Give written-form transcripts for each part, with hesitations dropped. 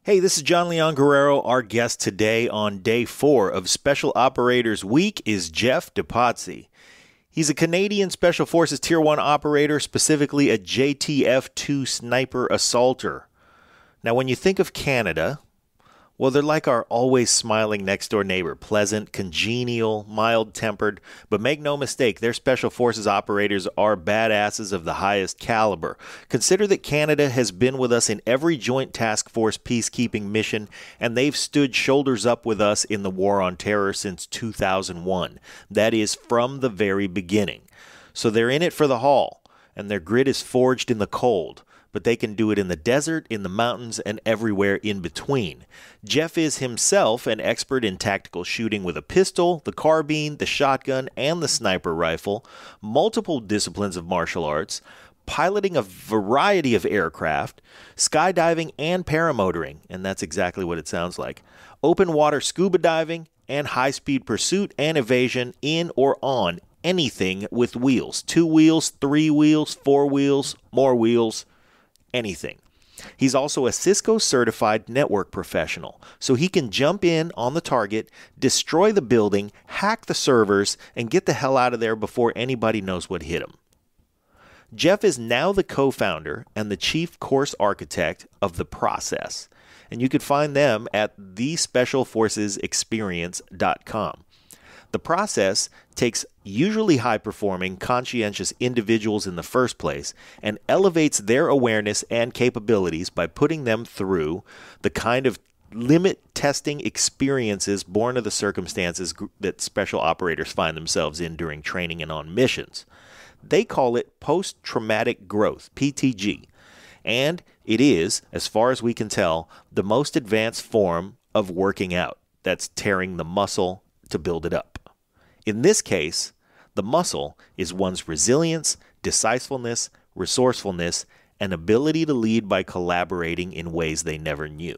Hey, this is John Leon Guerrero. Our guest today on day 4 of Special Operators Week is Jeff Depatie. He's a Canadian Special Forces Tier 1 operator, specifically a JTF-2 sniper assaulter. Now, when you think of Canada, well, they're like our always smiling next-door neighbor, pleasant, congenial, mild-tempered, but make no mistake, their Special Forces operators are badasses of the highest caliber. Consider that Canada has been with us in every Joint Task Force peacekeeping mission, and they've stood shoulders up with us in the War on Terror since 2001. That is, from the very beginning. So they're in it for the haul, and their grit is forged in the cold. But they can do it in the desert, in the mountains, and everywhere in between. Jeff is himself an expert in tactical shooting with a pistol, the carbine, the shotgun, and the sniper rifle, multiple disciplines of martial arts, piloting a variety of aircraft, skydiving and paramotoring, and that's exactly what it sounds like, open water scuba diving, and high-speed pursuit and evasion in or on anything with wheels. 2 wheels, 3 wheels, 4 wheels, more wheels, anything. He's also a Cisco certified network professional, so he can jump in on the target, destroy the building, hack the servers, and get the hell out of there before anybody knows what hit him. Jeff is now the co-founder and the chief course architect of The Process, and you can find them at thespecialforcesexperience.com. The Process takes usually high-performing, conscientious individuals in the first place and elevates their awareness and capabilities by putting them through the kind of limit testing experiences born of the circumstances that special operators find themselves in during training and on missions. They call it post-traumatic growth, PTG, and it is, as far as we can tell, the most advanced form of working out. That's tearing the muscle to build it up. In this case, the muscle is one's resilience, decisiveness, resourcefulness, and ability to lead by collaborating in ways they never knew.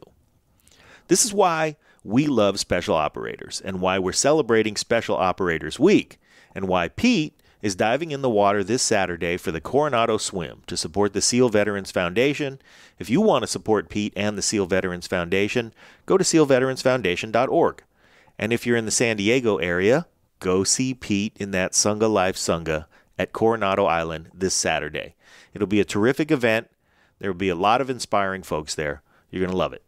This is why we love special operators, and why we're celebrating Special Operators Week, and why Pete is diving in the water this Saturday for the Coronado Swim to support the SEAL Veterans Foundation. If you want to support Pete and the SEAL Veterans Foundation, go to sealveteransfoundation.org. And if you're in the San Diego area, go see Pete in that Sunga Life Sunga at Coronado Island this Saturday. It'll be a terrific event. There will be a lot of inspiring folks there. You're going to love it.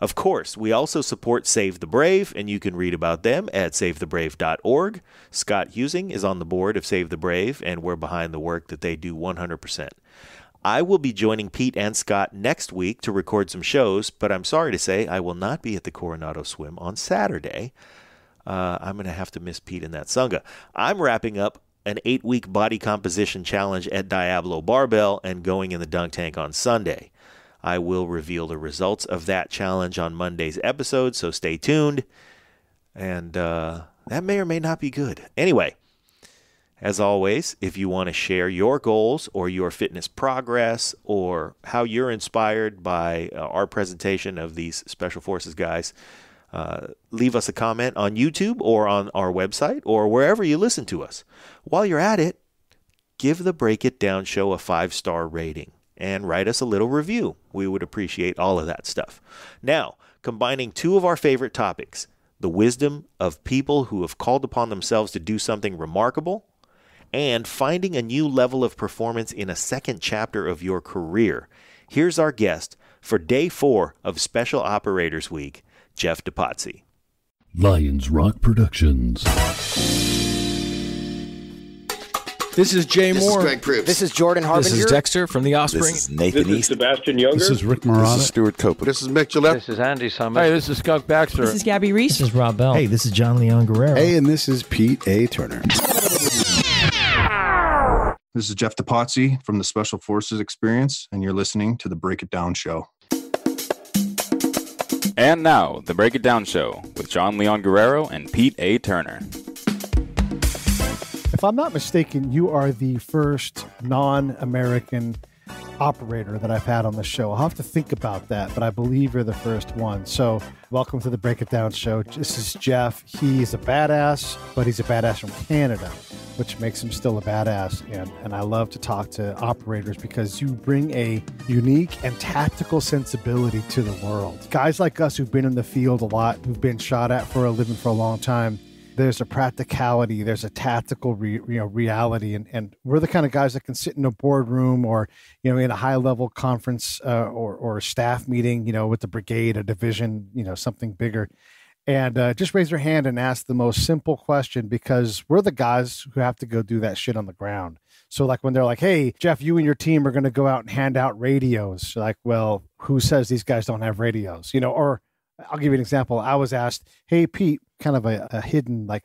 Of course, we also support Save the Brave, and you can read about them at savethebrave.org. Scott Husing is on the board of Save the Brave, and we're behind the work that they do 100%. I will be joining Pete and Scott next week to record some shows, but I'm sorry to say I will not be at the Coronado Swim on Saturday. I'm going to have to miss Pete in that Sunga. I'm wrapping up an 8-week body composition challenge at Diablo Barbell and going in the dunk tank on Sunday. I will reveal the results of that challenge on Monday's episode, so stay tuned. And that may or may not be good. Anyway, as always, if you want to share your goals or your fitness progress or how you're inspired by our presentation of these Special Forces guys, leave us a comment on YouTube or on our website or wherever you listen to us. While you're at it, give the Break It Down show a 5-star rating and write us a little review. We would appreciate all of that stuff. Now, combining 2 of our favorite topics, the wisdom of people who have called upon themselves to do something remarkable, and finding a new level of performance in a second chapter of your career. Here's our guest for day 4 of Special Operators Week, Jeff Depatie. Lions Rock Productions. This is Jay Moore. This is Greg Proops. This is Jordan Harbinger. This is Dexter from The Offspring. This is Nathan This is East. Sebastian Younger. This is Rick Marotta. This is Stuart Copeland. This is Mick Gillette. This is Andy Summers. Hey, this is Skunk Baxter. This is Gabby Reese. This is Rob Bell. Hey, this is John Leon Guerrero. Hey, and this is Pete A. Turner. This is Jeff Depatie from the Special Forces Experience, and you're listening to the Break It Down Show. And now, the Break It Down Show with John Leon Guerrero and Pete A. Turner. If I'm not mistaken, you are the first non-American operator that I've had on the show. I'll have to think about that, but I believe you're the first one. So welcome to the Break It Down show. This is Jeff. He's a badass, but he's a badass from Canada, which makes him still a badass. And I love to talk to operators because you bring a unique and tactical sensibility to the world. Guys like us who've been in the field a lot, who've been shot at for a living for a long time, there's a practicality, there's a tactical reality, and we're the kind of guys that can sit in a boardroom or in a high level conference or a staff meeting, with the brigade, a division, something bigger, and just raise your hand and ask the most simple question, because we're the guys who have to go do that shit on the ground. So like when they're like, "Hey, Jeff, you and your team are going to go out and hand out radios," like, well, who says these guys don't have radios? Or I'll give you an example. I was asked, "Hey, Pete," kind of a hidden, like,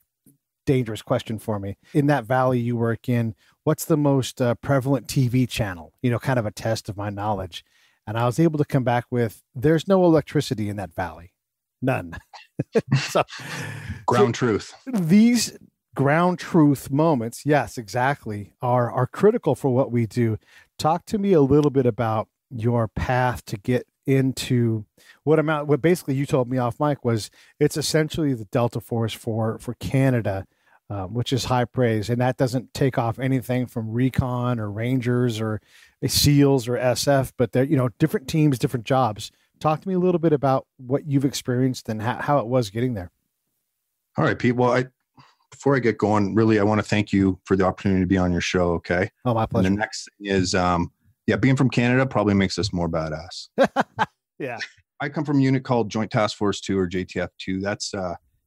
dangerous question for me. "In that valley you work in, what's the most prevalent TV channel?" Kind of a test of my knowledge. And I was able to come back with, "There's no electricity in that valley. None." Ground truth. These ground truth moments, yes, exactly, are critical for what we do. Talk to me a little bit about your path to get into what basically you told me off mic was it's essentially the Delta Force for Canada, which is high praise. And that doesn't take off anything from recon or Rangers or SEALs or SF, but they're, different teams, different jobs. Talk to me a little bit about what you've experienced and how it was getting there. All right, Pete. Well, before I get going, really, I want to thank you for the opportunity to be on your show. Okay. Oh, my pleasure. And the next thing is, being from Canada probably makes us more badass. Yeah. I come from a unit called Joint Task Force 2 or JTF2. That's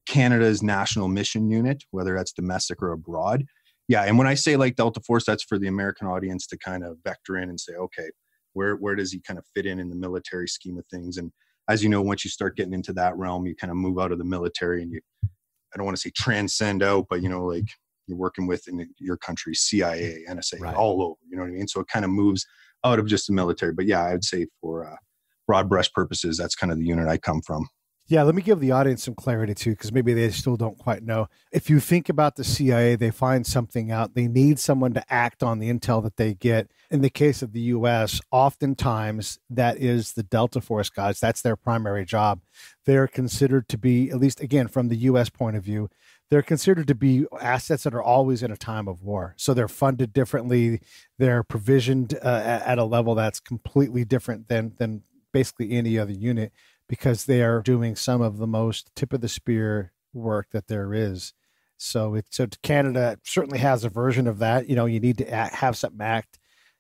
Canada's national mission unit, whether that's domestic or abroad. Yeah. And when I say like Delta Force, that's for the American audience to kind of vector in and say, okay, where does he kind of fit in the military scheme of things? And as you know, once you start getting into that realm, you kind of move out of the military and I don't want to say transcend out, but like you're working with in your country, CIA, NSA, right, all over, you know what I mean? So it kind of moves out of just the military. But yeah, I would say for broad brush purposes, that's kind of the unit I come from. Yeah, let me give the audience some clarity too, because maybe they still don't quite know. If you think about the CIA, they find something out. They need someone to act on the intel that they get. In the case of the U.S., oftentimes that is the Delta Force guys. That's their primary job. They're considered to be, at least again, from the U.S. point of view, they're considered to be assets that are always in a time of war. So they're funded differently. They're provisioned at a level that's completely different than basically any other unit, because they are doing some of the most tip of the spear work that there is. So Canada certainly has a version of that. You need to have something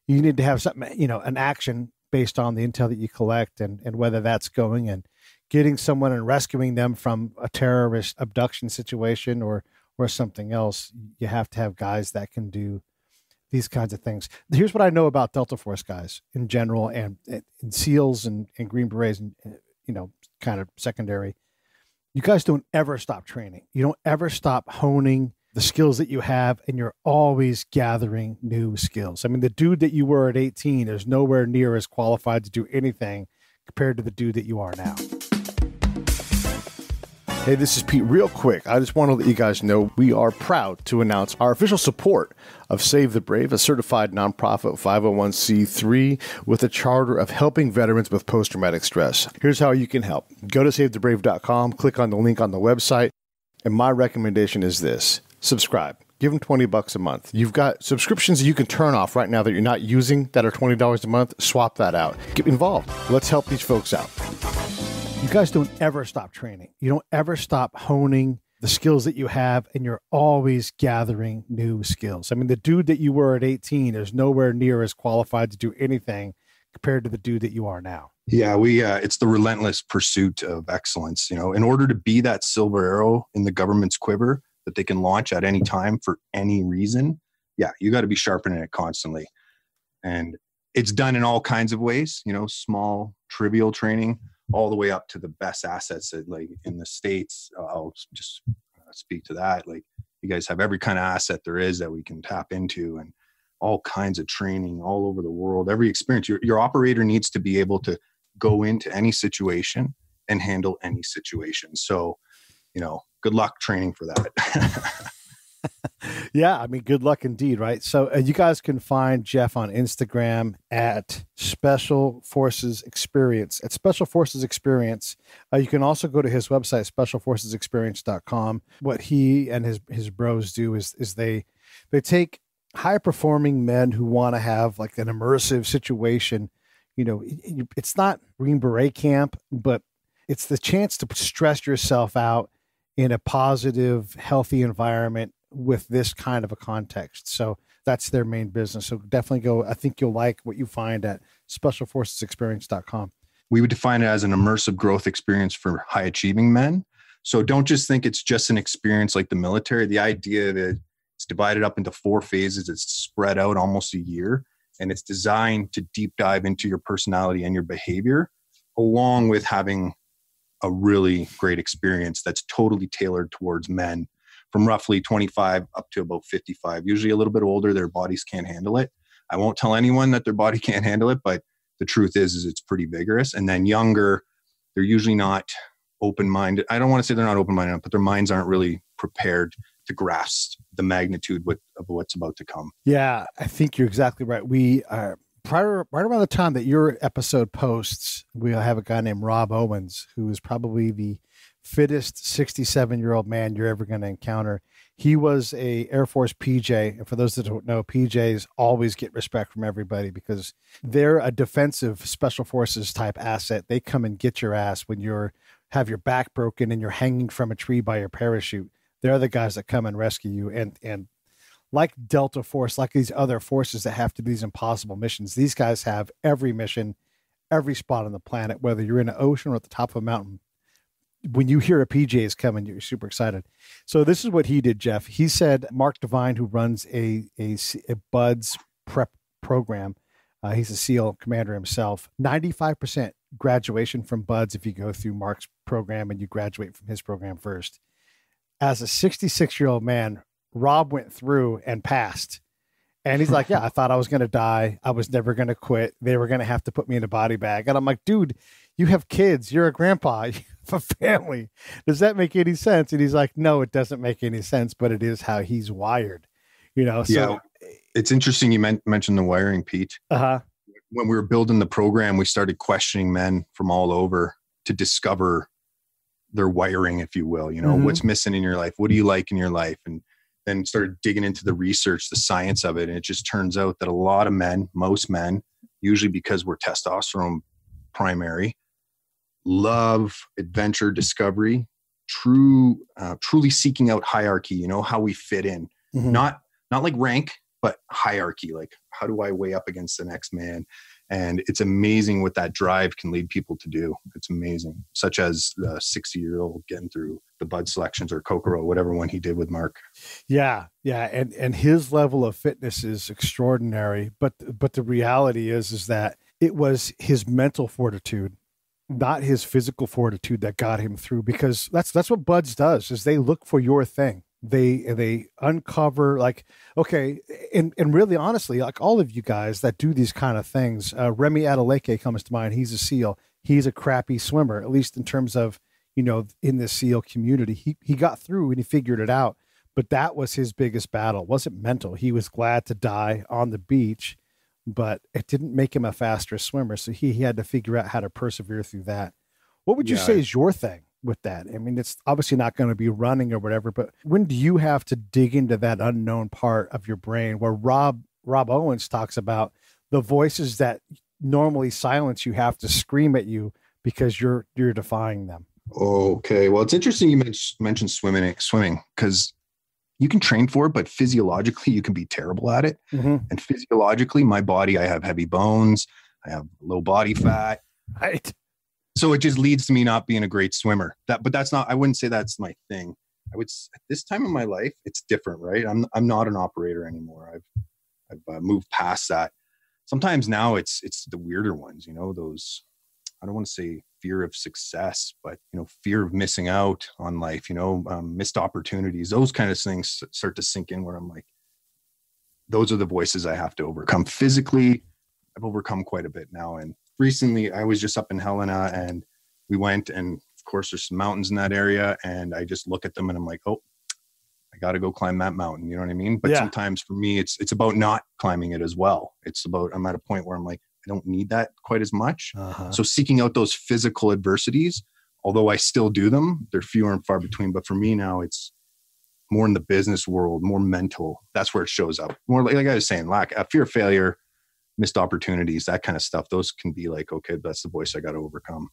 you need to have something, an action based on the intel that you collect and whether that's going and getting someone and rescuing them from a terrorist abduction situation or something else. You have to have guys that can do these kinds of things. Here's what I know about Delta Force guys in general and SEALs and Green Berets and, kind of secondary. You guys don't ever stop training. You don't ever stop honing the skills that you have, and you're always gathering new skills. I mean, the dude that you were at 18 is nowhere near as qualified to do anything compared to the dude that you are now. Hey, this is Pete. Real quick, I just want to let you guys know we are proud to announce our official support of Save the Brave, a certified nonprofit 501c3 with a charter of helping veterans with post-traumatic stress. Here's how you can help. Go to SaveTheBrave.com, click on the link on the website, and my recommendation is this. Subscribe. Give them $20 a month. You've got subscriptions that you can turn off right now that you're not using that are $20 a month. Swap that out. Get involved. Let's help these folks out. You guys don't ever stop training. You don't ever stop honing the skills that you have, and you're always gathering new skills. I mean, the dude that you were at 18 is nowhere near as qualified to do anything compared to the dude that you are now. Yeah, it's the relentless pursuit of excellence. In order to be that silver arrow in the government's quiver that they can launch at any time for any reason, you got to be sharpening it constantly. And it's done in all kinds of ways, small, trivial training, all the way up to the best assets that, like in the States. I'll just speak to that. Like, you guys have every kind of asset there is that we can tap into, and all kinds of training all over the world, every experience. Your operator needs to be able to go into any situation and handle any situation. So, good luck training for that. Yeah, I mean, good luck indeed, right? So you guys can find Jeff on Instagram at Special Forces Experience. At Special Forces Experience, you can also go to his website, specialforcesexperience.com. What he and his bros do is they take high performing men who want to have like an immersive situation. You know, it's not Green Beret camp, but it's the chance to stress yourself out in a positive, healthy environment with this kind of a context. So that's their main business. So definitely go. I think you'll like what you find at specialforcesexperience.com. We would define it as an immersive growth experience for high achieving men. So don't just think it's just an experience like the military. The idea that it's divided up into 4 phases, it's spread out almost a year, and it's designed to deep dive into your personality and your behavior, along with having a really great experience that's totally tailored towards men from roughly 25 up to about 55, usually a little bit older. Their bodies can't handle it. I won't tell anyone that their body can't handle it, but the truth is it's pretty vigorous. And then younger, they're usually not open-minded. I don't want to say they're not open-minded, but their minds aren't really prepared to grasp the magnitude of what's about to come. Yeah, I think you're exactly right. We are right around the time that your episode posts, we'll have a guy named Rob Owens, who is probably the fittest 67-year-old man you're ever going to encounter. He was a Air Force PJ. And for those that don't know, PJs always get respect from everybody because they're a defensive special forces type asset. They come and get your ass when have your back broken and you're hanging from a tree by your parachute. They're the guys that come and rescue you. And like Delta Force, like these other forces that have to do these impossible missions, these guys have every mission, every spot on the planet, whether you're in an ocean or at the top of a mountain. When you hear a PJ is coming, you're super excited. So this is what he did, Jeff. He said, Mark Devine, who runs a BUDS prep program, he's a SEAL commander himself, 95% graduation from BUDS if you go through Mark's program and you graduate from his program first. As a 66-year-old man, Rob went through and passed. And he's like, yeah, I thought I was going to die. I was never going to quit. They were going to have to put me in a body bag. And I'm like, dude, you have kids. You're a grandpa. You have a family. Does that make any sense? And he's like, no, it doesn't make any sense, but it is how he's wired. You know, so yeah, it's interesting you mentioned the wiring, Pete. Uh-huh. When we were building the program, we started questioning men from all over to discover their wiring, if you will. You know, what's missing in your life? What do you like in your life? And then started digging into the research, the science of it. And it just turns out that a lot of men, most men, usually because we're testosterone primary, love adventure, discovery, truly seeking out hierarchy, you know, how we fit in, not like rank, but hierarchy. Like, how do I weigh up against the next man? And it's amazing what that drive can lead people to do. It's amazing, such as the 60-year-old getting through the Bud selections or Kokoro, whatever one he did with Mark. Yeah. And his level of fitness is extraordinary. But the reality is that it was his mental fortitude, not his physical fortitude, that got him through, because that's what BUDS does, is they look for your thing. They uncover, like, okay, and really honestly, like all of you guys that do these kind of things, Remy Adeleke comes to mind. He's a SEAL. He's a crappy swimmer, at least in terms of, you know, in the SEAL community. He got through and he figured it out, but that was his biggest battle. It wasn't mental. He was glad to die on the beach, but it didn't make him a faster swimmer. So he had to figure out how to persevere through that. What would you say is your thing with that? I mean, it's obviously not going to be running or whatever, but when do you have to dig into that unknown part of your brain where Rob Owens talks about the voices that normally silence you have to scream at you because you're defying them? Okay. Well, it's interesting you mentioned swimming, because you can train for it, but physiologically you can be terrible at it. And physiologically, my body, I have heavy bones, I have low body fat. Right. So it just leads to me not being a great swimmer. But that's not, I wouldn't say that's my thing. I would, at this time in my life, it's different, right? I'm not an operator anymore. I've moved past that. Sometimes now it's the weirder ones, you know, those, I don't want to say fear of success, but, you know, fear of missing out on life, you know, missed opportunities, those kind of things start to sink in where I'm like, those are the voices I have to overcome. Physically, I've overcome quite a bit now. And recently I was just up in Helena and we went, and of course there's some mountains in that area, and I just look at them and I'm like, oh, I got to go climb that mountain. You know what I mean? But Yeah. sometimes for me, it's about not climbing it as well. It's about, I'm at a point where I'm like, I don't need that quite as much. So seeking out those physical adversities, although I still do them, they're fewer and far between. But for me now, it's more in the business world, more mental. That's where it shows up. More like I was saying, fear of failure, missed opportunities, that kind of stuff. Those can be like, okay, that's the voice I got to overcome.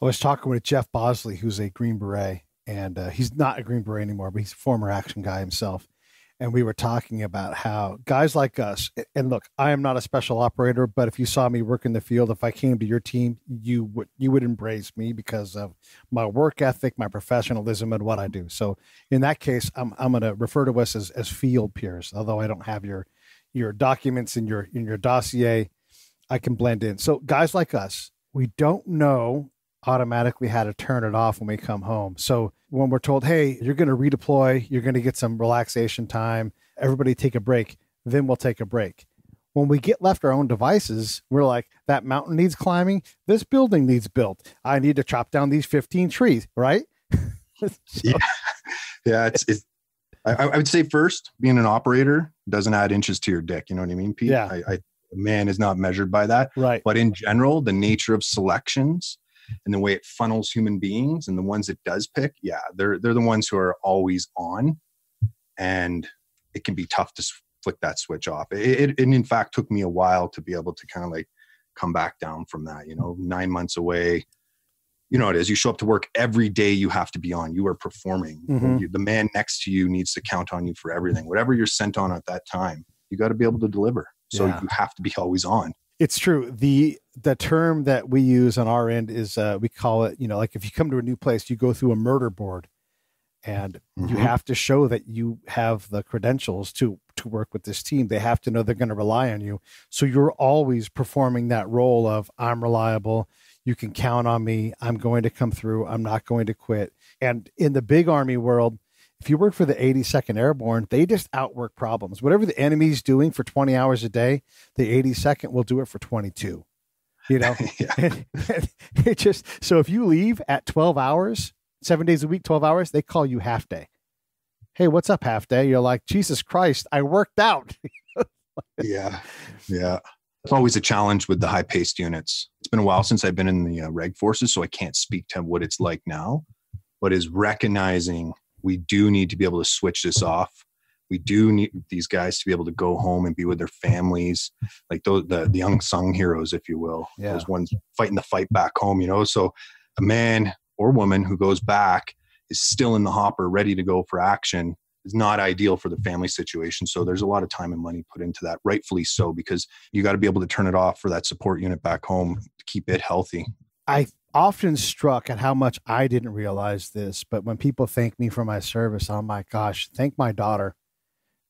I was talking with Jeff Bosley, who's a Green Beret, and he's not a Green Beret anymore, but he's a former action guy himself. And we were talking about how guys like us, and look, I am not a special operator, but if you saw me work in the field, if I came to your team, you would embrace me because of my work ethic, my professionalism, and what I do. So in that case, I'm going to refer to us as field peers, although I don't have your documents in your dossier. I can blend in. So guys like us, we don't know automatically how to turn it off when we come home. So when we're told, hey, you're going to redeploy, you're going to get some relaxation time, everybody take a break, then we'll take a break. When we get left our own devices, we're like, that mountain needs climbing, this building needs built, I need to chop down these 15 trees, right? Yeah. I would say first, being an operator doesn't add inches to your dick. You know what I mean, Pete? Yeah. A man is not measured by that. Right. But in general, the nature of selections and the way it funnels human beings and the ones it does pick, yeah, they're the ones who are always on, and it can be tough to flick that switch off. It in fact took me a while to be able to kind of like come back down from that, 9 months away. You know, it is, you show up to work every day, you have to be on, you are performing. The man next to you needs to count on you for everything, whatever you're sent on at that time, you got to be able to deliver. So you have to be always on. It's true. The term that we use on our end is we call it, like if you come to a new place, you go through a murder board, and you have to show that you have the credentials to work with this team. They have to know they're going to rely on you. So you're always performing that role of, I'm reliable, you can count on me, I'm going to come through, I'm not going to quit. And in the big Army world, if you work for the 82nd Airborne, they just outwork problems. Whatever the enemy's doing for 20 hours a day, the 82nd will do it for 22. And it just, so if you leave at 12 hours, 7 days a week, 12 hours, they call you half day. Hey, what's up, half day? You're like, Jesus Christ, I worked out. Yeah. It's always a challenge with the high-paced units. It's been a while since I've been in the reg forces, so I can't speak to what it's like now, but is recognizing we do need to be able to switch this off. We do need these guys to be able to go home and be with their families, like the unsung heroes, if you will. Yeah. Those ones fighting the fight back home, So a man or woman who goes back is still in the hopper, ready to go for action, is not ideal for the family situation. So there's a lot of time and money put into that, rightfully so, because you got to be able to turn it off for that support unit back home to keep it healthy. I often struck at how much I didn't realize this, but when people thank me for my service, oh my gosh, thank my daughter,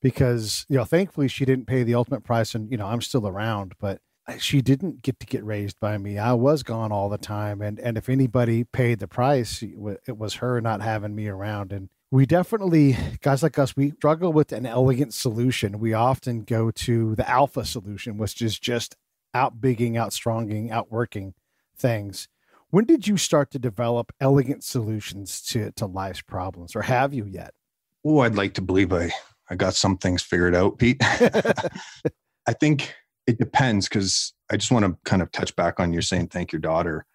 because, thankfully she didn't pay the ultimate price, and, I'm still around, but she didn't get raised by me. I was gone all the time. And if anybody paid the price, it was her not having me around. And we definitely, guys like us, we struggle with an elegant solution. We often go to the alpha solution, which is just outbigging, outstronging, outworking things. When did you start to develop elegant solutions to life's problems, or have you yet? Oh, I'd like to believe I got some things figured out, Pete. I think it depends, because I just want to kind of touch back on your saying, thank your daughter.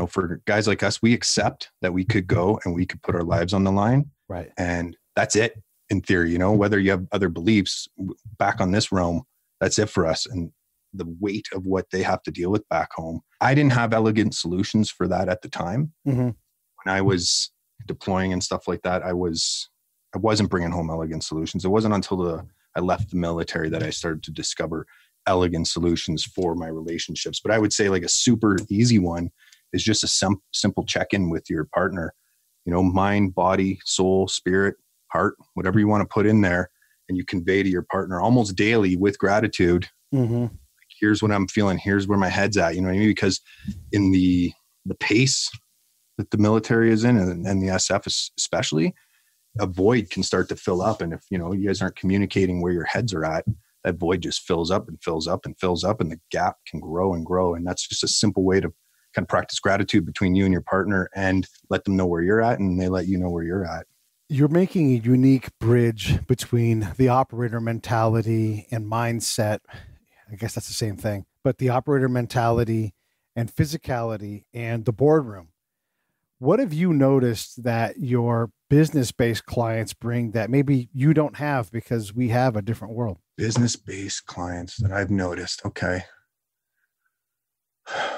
For guys like us, we accept that we could go and we could put our lives on the line. Right. And that's it in theory, whether you have other beliefs back on this realm, that's it for us. And the weight of what they have to deal with back home. I didn't have elegant solutions for that at the time. When I was deploying and stuff like that, I wasn't bringing home elegant solutions. It wasn't until I left the military that I started to discover elegant solutions for my relationships. But I would say like a super easy one is just a simple check-in with your partner, mind, body, soul, spirit, heart, whatever you want to put in there. And you convey to your partner almost daily with gratitude. Like, here's what I'm feeling. Here's where my head's at. You know what I mean? Because in the pace that the military is in, and the SF especially, a void can start to fill up. And if, you guys aren't communicating where your heads are at, that void just fills up and fills up and fills up, and the gap can grow and grow. And that's just a simple way to kind of practice gratitude between you and your partner, and let them know where you're at, and they let you know where you're at. You're making a unique bridge between the operator mentality and mindset. I guess that's the same thing, but the operator mentality and physicality and the boardroom. What have you noticed that your business-based clients bring that maybe you don't have because we have a different world? Business-based clients that I've noticed. Okay.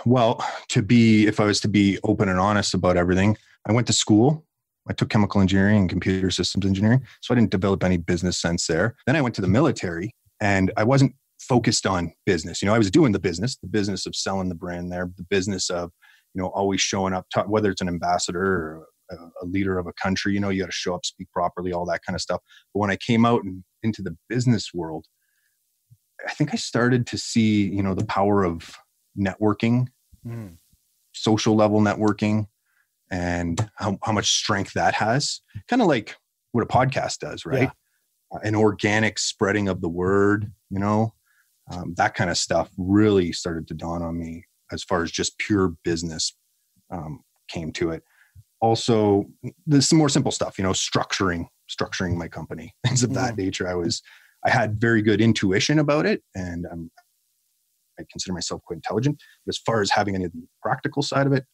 Well, if I was to be open and honest about everything, I went to school. I took chemical engineering and computer systems engineering. So I didn't develop any business sense there. Then I went to the military and I wasn't focused on business. I was doing the business of selling the brand there, the business of, always showing up, whether it's an ambassador or a leader of a country, you got to show up, speak properly, all that kind of stuff. But when I came out and into the business world, I think I started to see, the power of networking, social level networking, and how much strength that has. Kind of like what a podcast does, right? Yeah. An organic spreading of the word, that kind of stuff really started to dawn on me as far as just pure business came to it. Also, there's some more simple stuff, structuring my company, things of that nature. I had very good intuition about it, and I consider myself quite intelligent. But as far as having any of the practical side of it,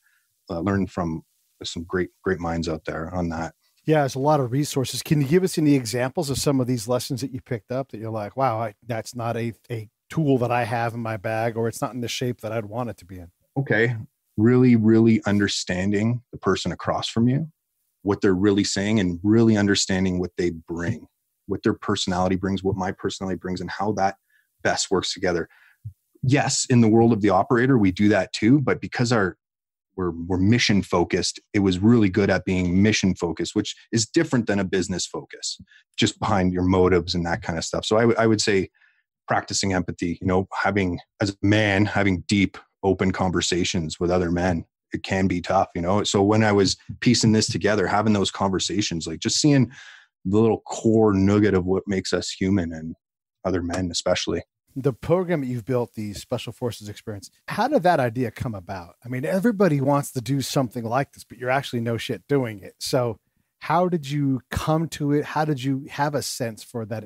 learned from some great minds out there on that. Yeah, there's a lot of resources. Can you give us any examples of some of these lessons that you picked up that you're like, wow, that's not a tool that I have in my bag, or it's not in the shape that I'd want it to be in? Okay. Really, really understanding the person across from you, what they're really saying, and really understanding what they bring, what their personality brings, what my personality brings, and how that best works together. Yes, in the world of the operator, we do that too, but because we're mission focused, it was really good at being mission focused, which is different than a business focus, just behind your motives and that kind of stuff. So I would say practicing empathy, having deep, open conversations with other men, it can be tough, So when I was piecing this together, having those conversations, like just seeing the little core nugget of what makes us human, and other men especially. The program that you've built, the Special Forces experience, how did that idea come about? I mean, everybody wants to do something like this, but you're actually no shit doing it. So how did you come to it? How did you have a sense for that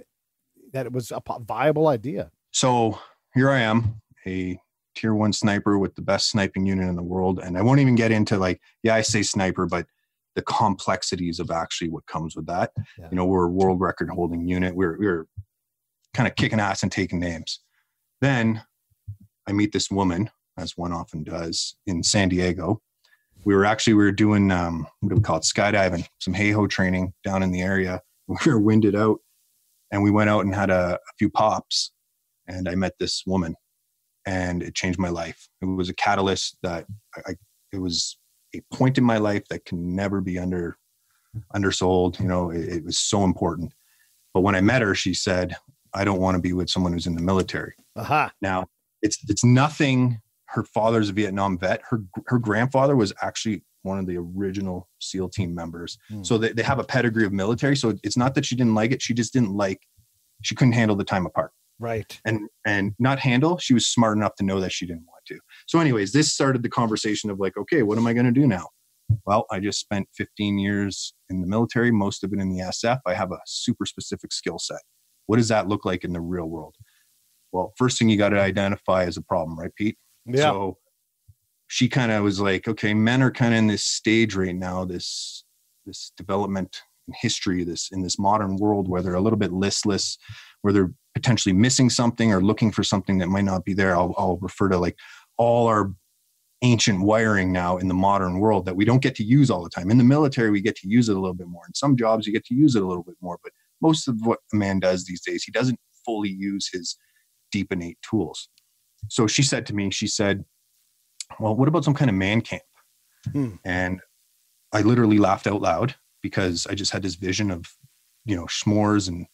it was a viable idea? So here I am, a tier 1 sniper with the best sniping unit in the world. And I won't even get into I say sniper, but the complexities of actually what comes with that. Yeah. We're a world record holding unit. We're kind of kicking ass and taking names. Then I meet this woman, as one often does, in San Diego. We were doing, what do we call it? Skydiving, some hey-ho training down in the area. We were winded out, and we went out and had a few pops, and I met this woman, and it changed my life. It was a catalyst that it was a point in my life that can never be undersold. It was so important. But when I met her, she said, I don't want to be with someone who's in the military. Aha. Now, it's nothing. Her father's a Vietnam vet. Her grandfather was actually one of the original SEAL team members. So they have a pedigree of military. So it's not that she didn't like it. She just she couldn't handle the time apart. Right. And not handle, she was smart enough to know that she didn't want to. So anyways, this started the conversation of okay, what am I going to do now? Well, I just spent 15 years in the military, most of it in the SF. I have a super specific skill set. What does that look like in the real world? Well, first thing you got to identify is a problem, right, Pete? Yeah. So she kind of was like, okay, men are kind of in this stage right now, this development in history, in this modern world where they're a little bit listless, where they're potentially missing something or looking for something that might not be there. I'll refer to all our ancient wiring now in the modern world that we don't get to use all the time. In the military, we get to use it a little bit more. In some jobs, you get to use it a little bit more, but most of what a man does these days, he doesn't fully use his deep innate tools. So she said to me, well, what about some kind of man camp? And I literally laughed out loud because I just had this vision of, s'mores and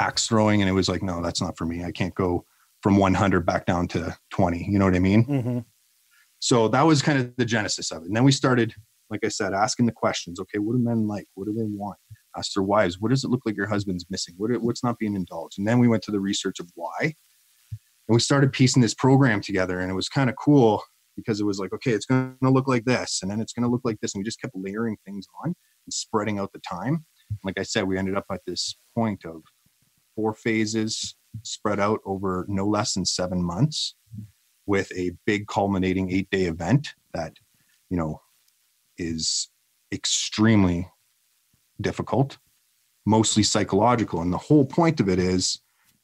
axe throwing. And it was like, no, that's not for me. I can't go from 100 back down to 20. You know what I mean? Mm-hmm. So that was kind of the genesis of it. And then we started, like I said, asking the questions. Okay, what do men like? What do they want? Ask their wives, what does it look like your husband's missing? What's not being indulged? And then we went to the research of why. And we started piecing this program together. And it was kind of cool because it was like, okay, it's going to look like this. And then it's going to look like this. And we just kept layering things on and spreading out the time. like I said, we ended up at this point of 4 phases spread out over no less than 7 months with a big culminating 8-day event that, you know, is extremely difficult, mostly psychological. And the whole point of it is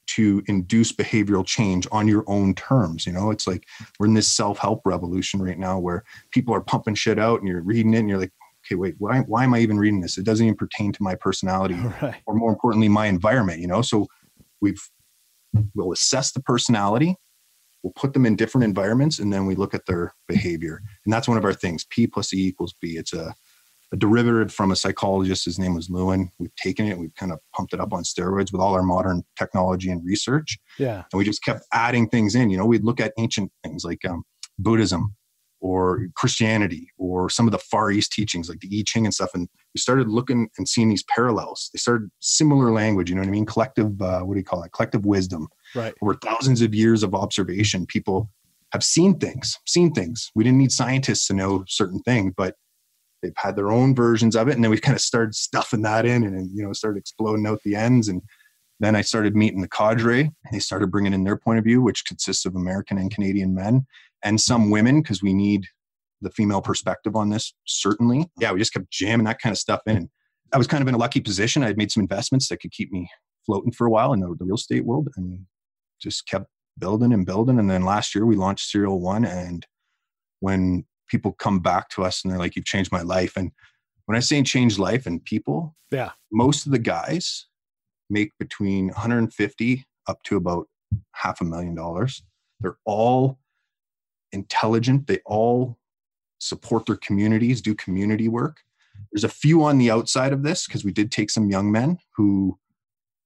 to induce behavioral change on your own terms. You know, it's like we're in this self-help revolution right now where people are pumping shit out and you're reading it and you're like, okay, wait, why am I even reading this? It doesn't even pertain to my personality or more importantly, my environment, you know? So we'll assess the personality, we'll put them in different environments, and then we look at their behavior. And that's one of our things, P plus E equals B. It's a derivative from a psychologist. His name was Lewin. We've taken it, we've kind of pumped it up on steroids with all our modern technology and research. Yeah. And we just kept adding things in. You know, we'd look at ancient things like Buddhism or Christianity or some of the Far East teachings like the I Ching and stuff. And we started looking and seeing these parallels. They started similar language, you know what I mean? Collective, collective wisdom. Right. Over thousands of years of observation, people have seen things. We didn't need scientists to know certain things, but they've had their own versions of it. And then we kind of started stuffing that in and, you know, started exploding out the ends. And then I started meeting the cadre and they started bringing in their point of view, which consists of American and Canadian men and some women, because we need the female perspective on this, certainly. Yeah, we just kept jamming that kind of stuff in. And I was kind of in a lucky position. I'd made some investments that could keep me floating for a while in the real estate world and just kept building and building. And then last year we launched Serial One. And when people come back to us and they're like, you've changed my life. And when I say change life and people, most of the guys make between 150 up to about $500,000. They're all intelligent. They all support their communities, do community work. There's a few on the outside of this because we did take some young men who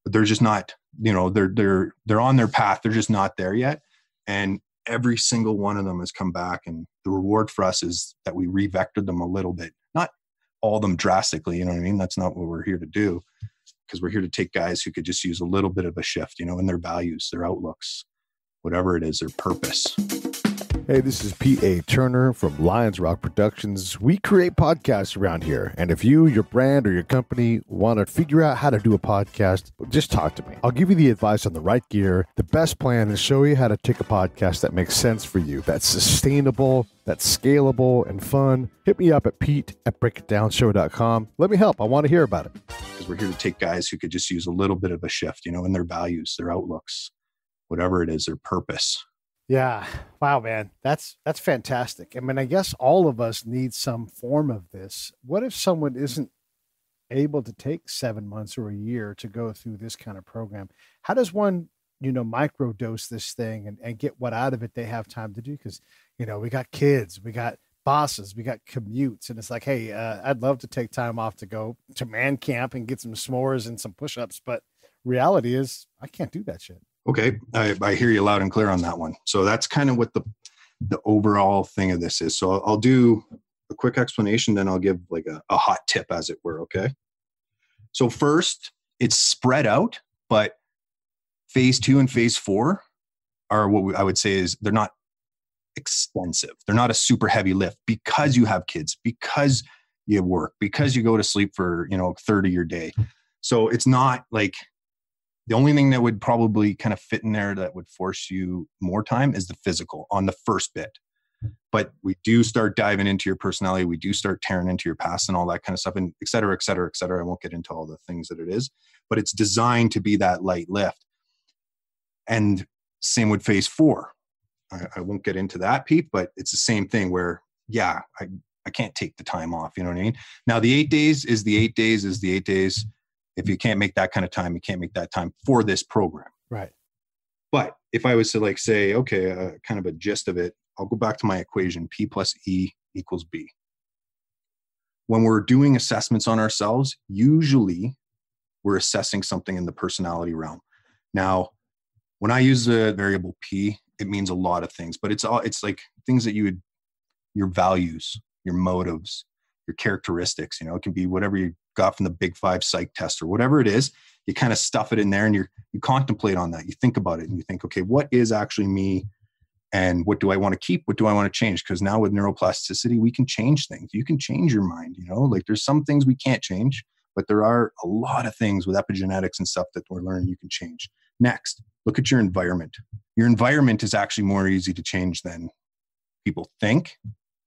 they're just not, you know, they're on their path. They're just not there yet. And every single one of them has come back. And the reward for us is that we revectored them a little bit, not all of them drastically. You know what I mean? That's not what we're here to do, because we're here to take guys who could just use a little bit of a shift, you know, in their values, their outlooks, whatever it is, their purpose. Hey, this is P.A. Turner from Lions Rock Productions. We create podcasts around here. And if you, your brand, or your company want to figure out how to do a podcast, just talk to me. I'll give you the advice on the right gear, the best plan, and show you how to take a podcast that makes sense for you, that's sustainable, that's scalable, and fun. Hit me up at pete@breakitdownshow.com. Let me help. I want to hear about it. Because we're here to take guys who could just use a little bit of a shift, you know, in their values, their outlooks, whatever it is, their purpose. Yeah. Wow, man. That's fantastic. I mean, I guess all of us need some form of this. What if someone isn't able to take 7 months or a year to go through this kind of program? How does one, you know, microdose this thing and get what out of it they have time to do? Because, you know, we got kids, we got bosses, we got commutes, and it's like, hey, I'd love to take time off to go to man camp and get some s'mores and some push-ups, but reality is I can't do that shit. Okay. I hear you loud and clear on that one. So that's kind of what the overall thing of this is. So I'll do a quick explanation, then I'll give like a hot tip, as it were. Okay. So first, it's spread out, but phase 2 and phase 4 are what I would say is they're not extensive. They're not a super heavy lift because you have kids, because you work, because you go to sleep for, you know, a third of your day. So it's not like, the only thing that would probably kind of fit in there that would force you more time is the physical on the first bit. But we do start diving into your personality. We do start tearing into your past and all that kind of stuff, and et cetera, et cetera, et cetera. I won't get into all the things that it is, but it's designed to be that light lift. And same with phase 4. I won't get into that, Pete, but it's the same thing where, yeah, I can't take the time off. You know what I mean? Now the 8 days is the 8 days is the 8 days. If you can't make that kind of time, you can't make that time for this program. Right. But if I was to like say, okay, kind of a gist of it, I'll go back to my equation, P plus E equals B. When we're doing assessments on ourselves, usually we're assessing something in the personality realm. Now, when I use the variable P, it means a lot of things, but it's like things that your values, your motives, your characteristics, you know, it can be whatever you got from the Big 5 psych test or whatever it is. You kind of stuff it in there and you contemplate on that. You think about it and you think, okay, what is actually me and what do I want to keep? What do I want to change? Because now with neuroplasticity, we can change things. You can change your mind, you know, like there's some things we can't change, But there are a lot of things with epigenetics and stuff that we're learning you can change. Next, look at your environment. Your environment is actually more easy to change than people think.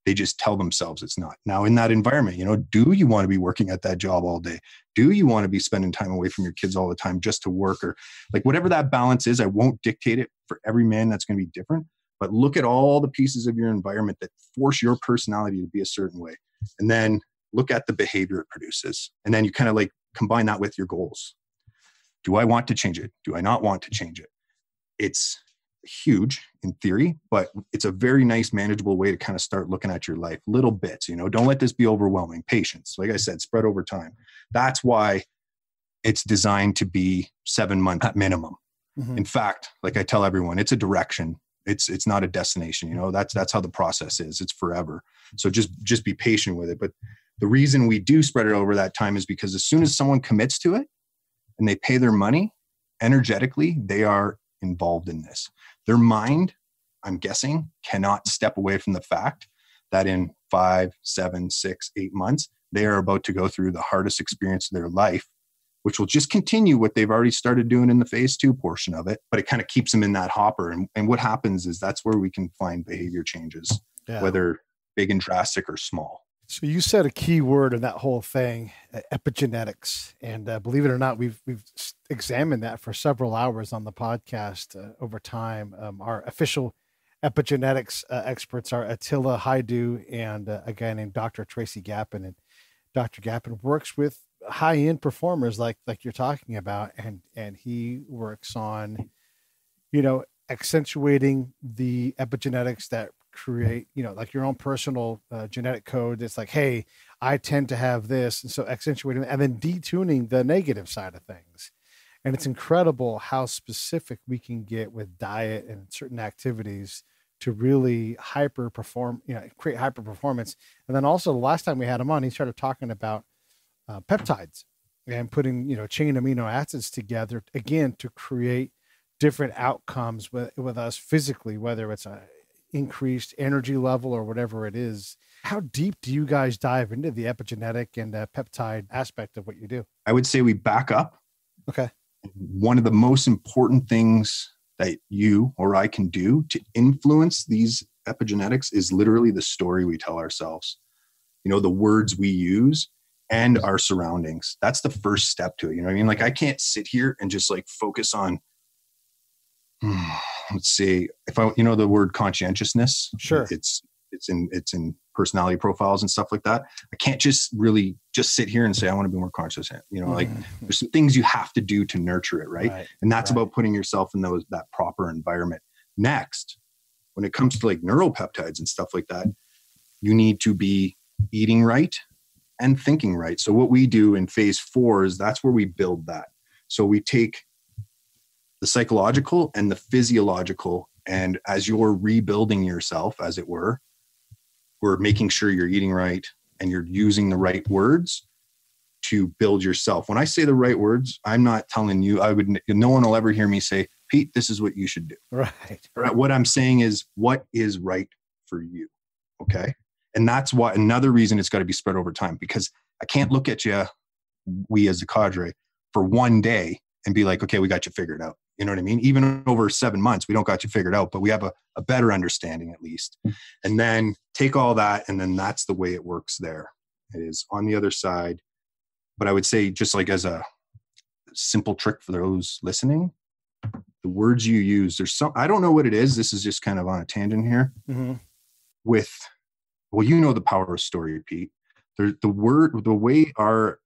They just tell themselves it's not. Now, in that environment, do you want to be working at that job all day? Do you want to be spending time away from your kids all the time just to work? Or like whatever that balance is, I won't dictate it for every man. That's going to be different. But look at all the pieces of your environment that force your personality to be a certain way. And then look at the behavior it produces. And then you kind of like combine that with your goals. Do I want to change it? Do I not want to change it? It's huge in theory, but it's a very nice, manageable way to kind of start looking at your life. Little bits, don't let this be overwhelming. Patience, like I said, spread over time. That's why it's designed to be 7 months at minimum. Mm-hmm. In fact, like I tell everyone, it's a direction. It's not a destination. That's how the process is. It's forever. So just be patient with it. But the reason we do spread it over that time is because as soon as someone commits to it and they pay their money, energetically, they are involved in this. Their mind, I'm guessing, cannot step away from the fact that in 5, 7, 6, 8 months, they are about to go through the hardest experience of their life, which will just continue what they've already started doing in the phase 2 portion of it, but it kind of keeps them in that hopper. And what happens is that's where we can find behavior changes, whether big and drastic or small. So you said a key word in that whole thing, epigenetics. And believe it or not, we've examined that for several hours on the podcast over time. Our official epigenetics experts are Attila Haiku and a guy named Dr. Tracy Gappin. And Dr. Gappin works with high-end performers like you're talking about. And he works on, accentuating the epigenetics that create, like your own personal genetic code. It's like, hey, I tend to have this. And so accentuating and then detuning the negative side of things. And it's incredible how specific we can get with diet and certain activities to really hyper perform, create hyper performance. And then also the last time we had him on, he started talking about peptides and putting, chain amino acids together again to create different outcomes with us physically, whether it's a increased energy level or whatever it is. How deep do you guys dive into the epigenetic and peptide aspect of what you do? I would say we back up. Okay. One of the most important things that you or I can do to influence these epigenetics is literally the story we tell ourselves, the words we use and our surroundings. That's the first step to it. You know what I mean? Like I can't sit here and just like focus on, let's see, if I, the word conscientiousness, sure. It's in personality profiles and stuff like that. I can't just sit here and say, I want to be more conscious. Like there's some things you have to do to nurture it. Right. And that's about putting yourself in that proper environment. Next, when it comes to like neuropeptides and stuff like that, you need to be eating right and thinking right. So what we do in phase 4 is that's where we build that. So we take the psychological and the physiological, and as you're rebuilding yourself, as it were, we're making sure you're eating right and you're using the right words to build yourself. When I say the right words, I'm not telling you, no one will ever hear me say, Pete, this is what you should do. Right. What I'm saying is what is right for you. Okay. And that's why another reason it's got to be spread over time, because I can't look at you, we as a cadre, for one day and be like, okay, we got you figured out. You know what I mean? Even over 7 months, we don't got you figured out, but we have a better understanding at least. And then take all that, and then that's the way it works there. It is on the other side. But I would say, just like as a simple trick for those listening, the words you use, I don't know what it is. This is just kind of on a tangent here. Mm-hmm. The power of story, Pete. The way our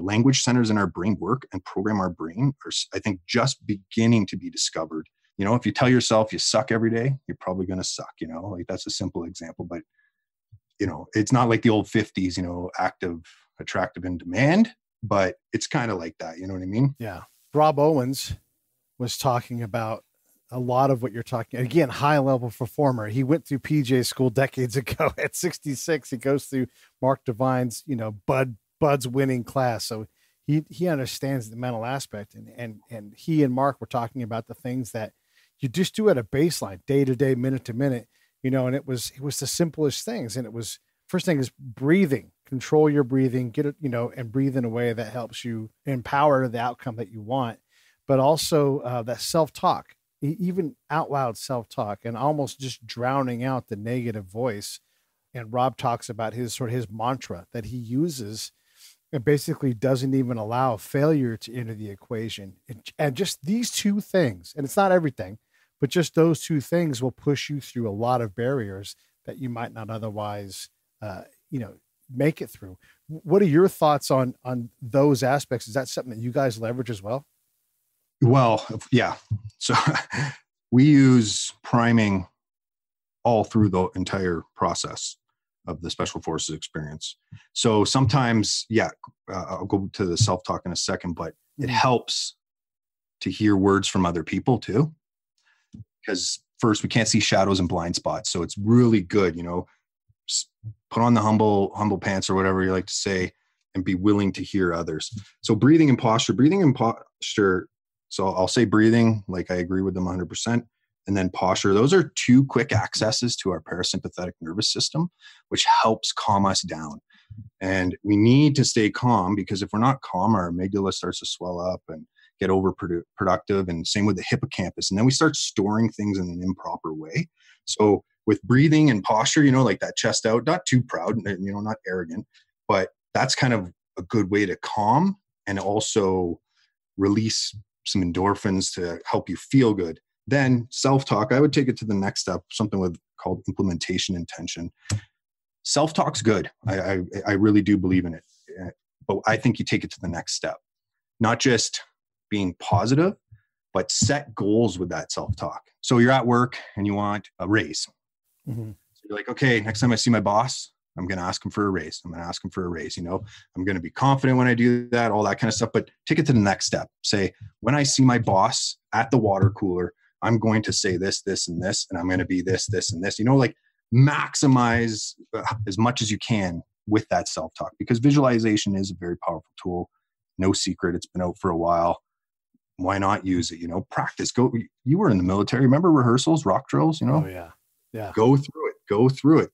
language centers in our brain work and program our brain are, I think, just beginning to be discovered. If you tell yourself you suck every day, you're probably going to suck, like that's a simple example, but it's not like the old 50s, active, attractive, and demand, but it's kind of like that. You know what I mean? Yeah. Rob Owens was talking about a lot of what you're talking, again, high level performer. He went through PJ school decades ago. At 66, he goes through Mark Devine's, Bud's winning class. So he understands the mental aspect, and he and Mark were talking about the things that you just do at a baseline, day to day, minute to minute, and it was the simplest things. And it was, first thing is breathing, control your breathing, get it, and breathe in a way that helps you empower the outcome that you want, but also that self-talk, even out loud self-talk, and almost just drowning out the negative voice. And Rob talks about his mantra that he uses. It basically doesn't even allow failure to enter the equation. And just these two things, and it's not everything, but just those two things will push you through a lot of barriers that you might not otherwise, make it through. What are your thoughts on those aspects? Is that something that you guys leverage as well? Well, yeah. So we use priming all through the entire process of the special forces experience. So sometimes, I'll go to the self-talk in a second, but it helps to hear words from other people too. Because first, we can't see shadows and blind spots. So it's really good, put on the humble pants or whatever you like to say, and be willing to hear others. So breathing and posture. So I'll say breathing, like I agree with them 100%. And then posture. Those are two quick accesses to our parasympathetic nervous system, which helps calm us down. And we need to stay calm, because if we're not calm, our amygdala starts to swell up and get overproductive, and same with the hippocampus. And then we start storing things in an improper way. So with breathing and posture, like that chest out, not too proud, not arrogant, but that's kind of a good way to calm and also release some endorphins to help you feel good. Then self-talk, I would take it to the next step, something called implementation intention. Self-talk's good. I really do believe in it. But I think you take it to the next step. Not just being positive, but set goals with that self-talk. So you're at work and you want a raise. Mm-hmm. So you're like, okay, next time I see my boss, I'm going to ask him for a raise. I'm going to ask him for a raise. I'm going to be confident when I do that, all that kind of stuff. But take it to the next step. Say, when I see my boss at the water cooler, I'm going to say this, this, and this, and I'm going to be this, this, and this. Maximize as much as you can with that self-talk, because visualization is a very powerful tool. No secret. It's been out for a while. Why not use it? Practice. You were in the military. Remember rehearsals, rock drills, Oh, yeah. Yeah. Go through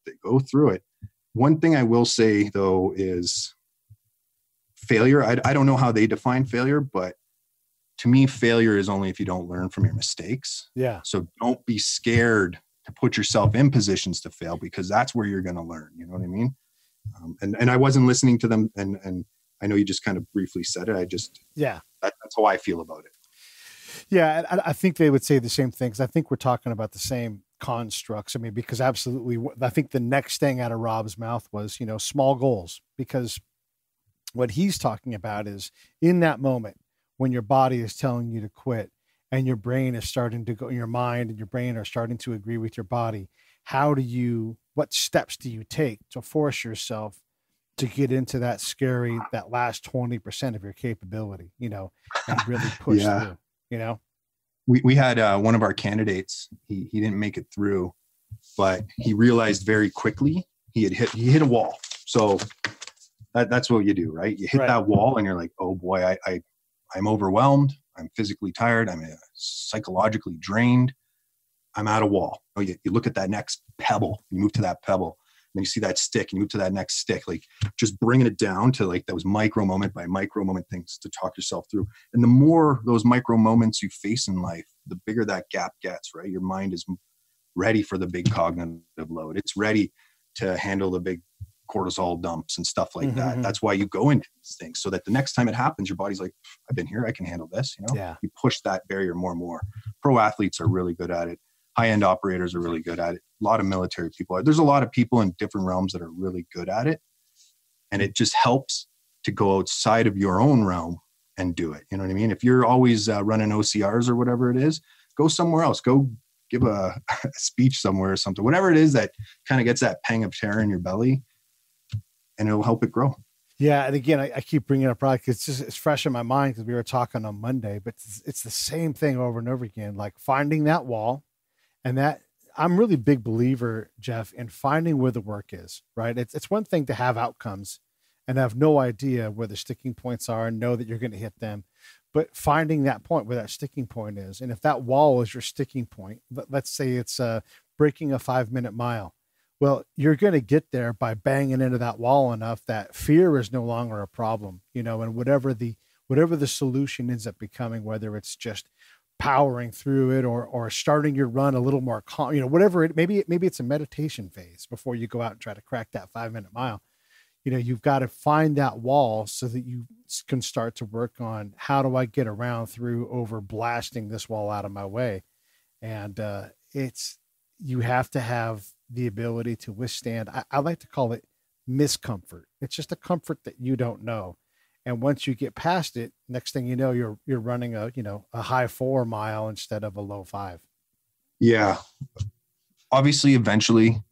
it. One thing I will say, though, is failure. I don't know how they define failure, but to me, failure is only if you don't learn from your mistakes. Yeah. So don't be scared to put yourself in positions to fail, because that's where you're going to learn. You know what I mean? And I wasn't listening to them. And I know you just kind of briefly said it. That's how I feel about it. Yeah. I think they would say the same things. I think we're talking about the same constructs. I mean, because absolutely, I think the next thing out of Rob's mouth was, small goals, because what he's talking about is in that moment when your body is telling you to quit and your brain is starting to go, your mind and your brain are starting to agree with your body. What steps do you take to force yourself to get into that last 20% of your capability, and really push through, We had one of our candidates, he didn't make it through, but he realized very quickly he hit a wall. So that's what you do, right? You hit that wall and you're like, oh boy, I'm overwhelmed. I'm physically tired. I'm psychologically drained. I'm at a wall. You look at that next pebble, you move to that pebble, and then you see that stick and you move to that next stick, just bringing it down to those micro moment by micro moment things to talk yourself through. And the more those micro moments you face in life, the bigger that gap gets, right? Your mind is ready for the big cognitive load. It's ready to handle the big cortisol dumps and stuff like that. Mm-hmm. That's why you go into these things, so that the next time it happens, your body's like, I've been here, I can handle this. Yeah. You push that barrier more and more. Pro athletes are really good at it. High-end operators are really good at it. A lot of military people there's a lot of people in different realms that are really good at it. And it just helps to go outside of your own realm and do it. You know what I mean? If you're always running OCRs or whatever it is, go somewhere else. Go give a speech somewhere or something. Whatever it is that kind of gets that pang of terror in your belly, and it'll help it grow. Yeah. And again, I keep bringing it up, right? It's fresh in my mind because we were talking on Monday, but it's the same thing over and over again, like finding that wall. And that I'm really a big believer, Jeff, in finding where the work is, right? It's one thing to have outcomes and have no idea where the sticking points are and know that you're going to hit them, but finding that point where that sticking point is. And if that wall is your sticking point, let's say it's breaking a 5-minute mile. Well, you're going to get there by banging into that wall enough that fear is no longer a problem, and whatever the solution ends up becoming, whether it's just powering through it or starting your run a little more calm, whatever maybe it's a meditation phase before you go out and try to crack that 5-minute mile. You've got to find that wall so that you can start to work on how do I get around through over blasting this wall out of my way. And you have to have the ability to withstand. I like to call it miscomfort. It's just a comfort that you don't know. And once you get past it, next thing you know, you're running a high 4 mile instead of a low 5. Yeah. Obviously, eventually,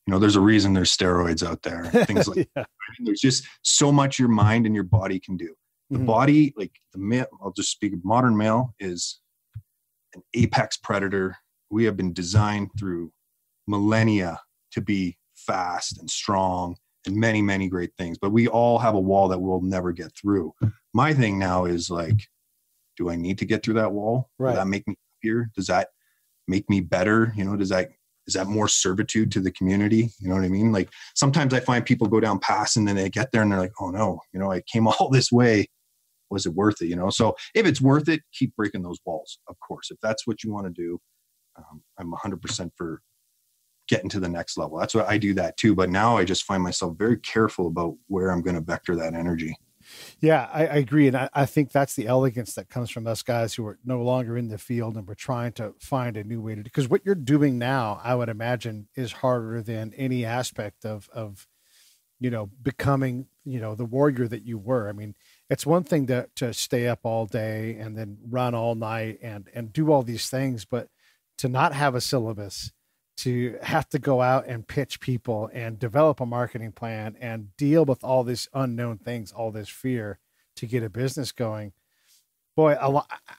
there's a reason there's steroids out there. Things like that. There's just so much your mind and your body can do. The body, like the male, I'll just speak of modern male, is an apex predator. We have been designed through millennia to be fast and strong and many, many great things, but we all have a wall that we'll never get through. My thing now is like, do I need to get through that wall? Right. Does that make me happier? Does that make me better? Is that more servitude to the community? You know what I mean? Like sometimes I find people go down paths and then they get there and they're like, oh no, I came all this way. Was it worth it? So if it's worth it, keep breaking those walls. Of course, if that's what you want to do, I'm 100% for getting to the next level. That's what I do that too. But now I just find myself very careful about where I'm going to vector that energy. Yeah, I agree. And I think that's the elegance that comes from us guys who are no longer in the field and we're trying to find a new way to do, because what you're doing now, I would imagine, is harder than any aspect of becoming, the warrior that you were. I mean, it's one thing to stay up all day and then run all night and do all these things, but to not have a syllabus, to have to go out and pitch people and develop a marketing plan and deal with all these unknown things, all this fear to get a business going. Boy,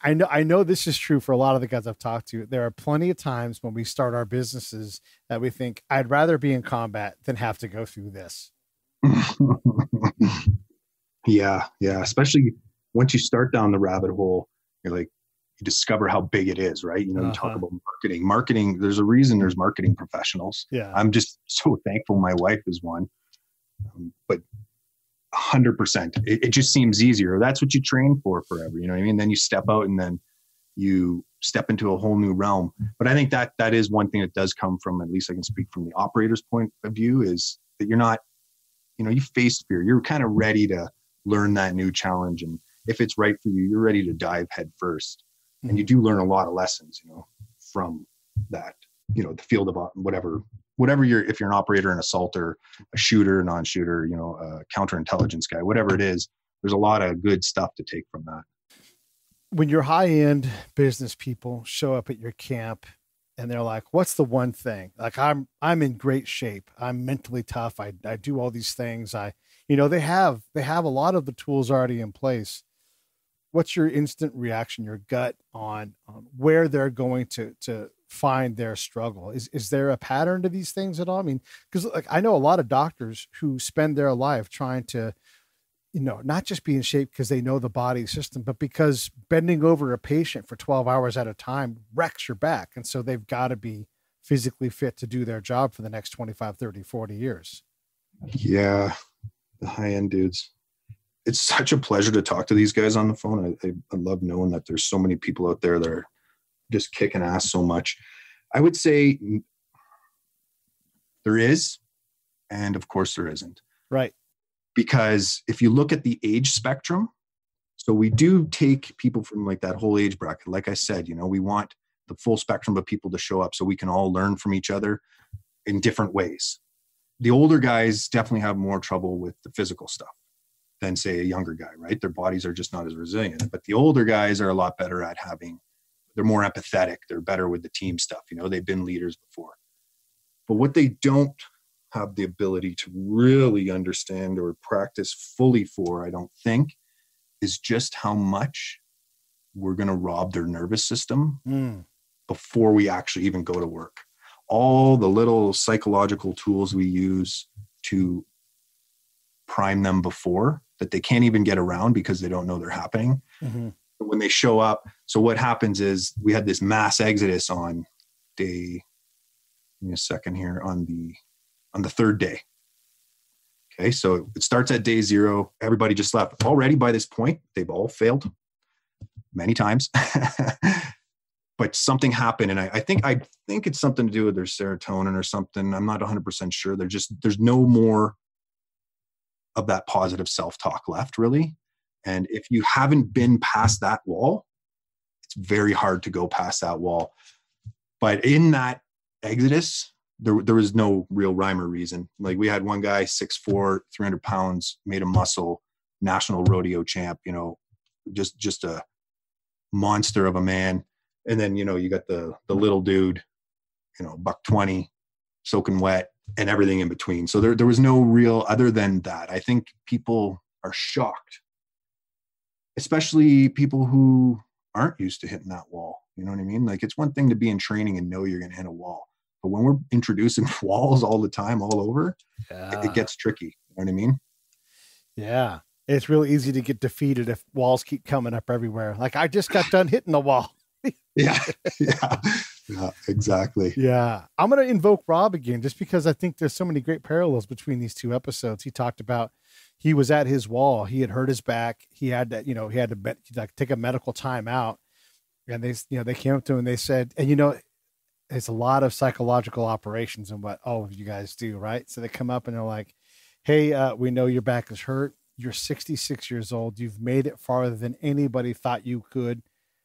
I know this is true for a lot of the guys I've talked to. There are plenty of times when we start our businesses that we think I'd rather be in combat than have to go through this. Yeah. Especially once you start down the rabbit hole, you're like, you discover how big it is, right? You talk about marketing. There's a reason there's marketing professionals. Yeah. I'm just so thankful my wife is one, but 100%, it just seems easier. That's what you train for forever. You know what I mean? Then you step out and then you step into a whole new realm. But I think that is one thing that does come from, at least I can speak from the operator's point of view, is that you're not, you face fear. You're kind of ready to learn that new challenge. And if it's right for you, you're ready to dive head first. And you do learn a lot of lessons, from that, the field of whatever if you're an operator, an assaulter, a shooter, non-shooter, a counterintelligence guy, whatever it is, there's a lot of good stuff to take from that. When your high-end business people show up at your camp and they're like, what's the one thing? Like, I'm in great shape. I'm mentally tough. I do all these things. They have a lot of the tools already in place. What's your instant reaction, your gut on where they're going to find their struggle? Is there a pattern to these things at all? I mean, because I know a lot of doctors who spend their life trying to, not just be in shape because they know the body system, but because bending over a patient for 12 hours at a time wrecks your back. And so they've got to be physically fit to do their job for the next 25, 30, 40 years. Yeah. The high-end dudes. It's such a pleasure to talk to these guys on the phone. I love knowing that there's so many people out there that are just kicking ass so much. I would say there is, and of course there isn't. Right. Because if you look at the age spectrum, so we do take people from like that whole age bracket. Like I said, we want the full spectrum of people to show up so we can all learn from each other in different ways. The older guys definitely have more trouble with the physical stuff than say a younger guy, right? Their bodies are just not as resilient. But the older guys are a lot better at they're more empathetic. They're better with the team stuff. They've been leaders before. But what they don't have the ability to really understand or practice fully for, I don't think, is just how much we're going to rob their nervous system before we actually even go to work. All the little psychological tools we use to prime them before that they can't even get around because they don't know they're happening. Mm-hmm. But when they show up, so what happens is we had this mass exodus on day, give me a second here, on the on the third day. Okay, so it starts at day 0. Everybody just left. Already by this point, they've all failed many times. But something happened, and I think it's something to do with their serotonin or something. I'm not 100% sure. There's no more of that positive self-talk left, really. And if you haven't been past that wall, it's very hard to go past that wall. But in that exodus, there was no real rhyme or reason. Like, we had one guy, 6'4", 300 pounds, made of muscle, national rodeo champ, just a monster of a man. And then, you got the little dude, $120, soaking wet, and everything in between. So there was no real, other than that. I think people are shocked, especially people who aren't used to hitting that wall. You know what I mean? Like, it's one thing to be in training and know you're going to hit a wall. But when we're introducing walls all the time, all over, it gets tricky. You know what I mean? Yeah. It's really easy to get defeated if walls keep coming up everywhere. Like, I just got done hitting the wall. Yeah, exactly. Yeah. I'm going to invoke Rob again, just because I think there's so many great parallels between these two episodes. He talked about, he was at his wall. He had hurt his back. He had to, take a medical time out. And they came up to him and they said, and it's a lot of psychological operations and what all of you guys do, right? So they come up and they're like, hey, we know your back is hurt. You're 66 years old. You've made it farther than anybody thought you could.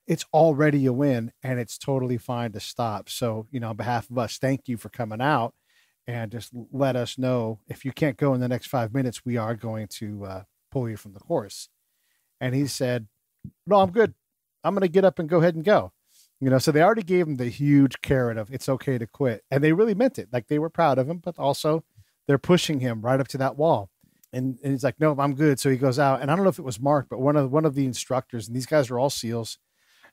It's already a win, and it's totally fine to stop. So, on behalf of us, thank you for coming out, and just let us know if you can't go in the next 5 minutes, we are going to pull you from the course. And he said, no, I'm good. I'm going to get up and go ahead and go. So they already gave him the huge carrot of it's okay to quit. And they really meant it. Like, they were proud of him, but also they're pushing him right up to that wall. And he's like, no, I'm good. So he goes out, and I don't know if it was Mark, but one of the instructors, and these guys are all SEALs.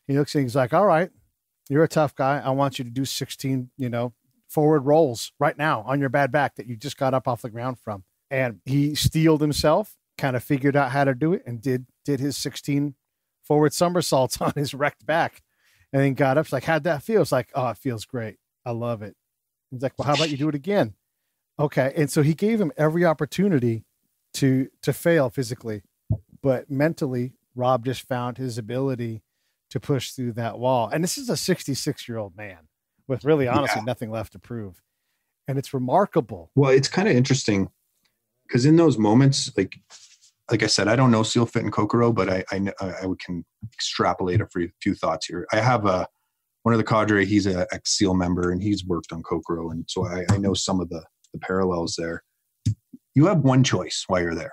He looks and he's like, all right, you're a tough guy. I want you to do 16, forward rolls right now on your bad back that you just got up off the ground from. And he steeled himself, kind of figured out how to do it, and did his 16 forward somersaults on his wrecked back, and then got up. It's like, how'd that feel? It's like, oh, it feels great. I love it. He's like, well, how about you do it again? Okay. And so he gave him every opportunity to fail physically, but mentally, Rob just found his ability to push through that wall. And this is a 66-year-old man with really honestly nothing left to prove. And it's remarkable. Well, it's kind of interesting because in those moments, like I said, I don't know SEAL Fit and Kokoro, but I can extrapolate a few thoughts here. I have one of the cadre, he's an ex-SEAL member, and he's worked on Kokoro. And so I know some of the parallels there. You have one choice while you're there.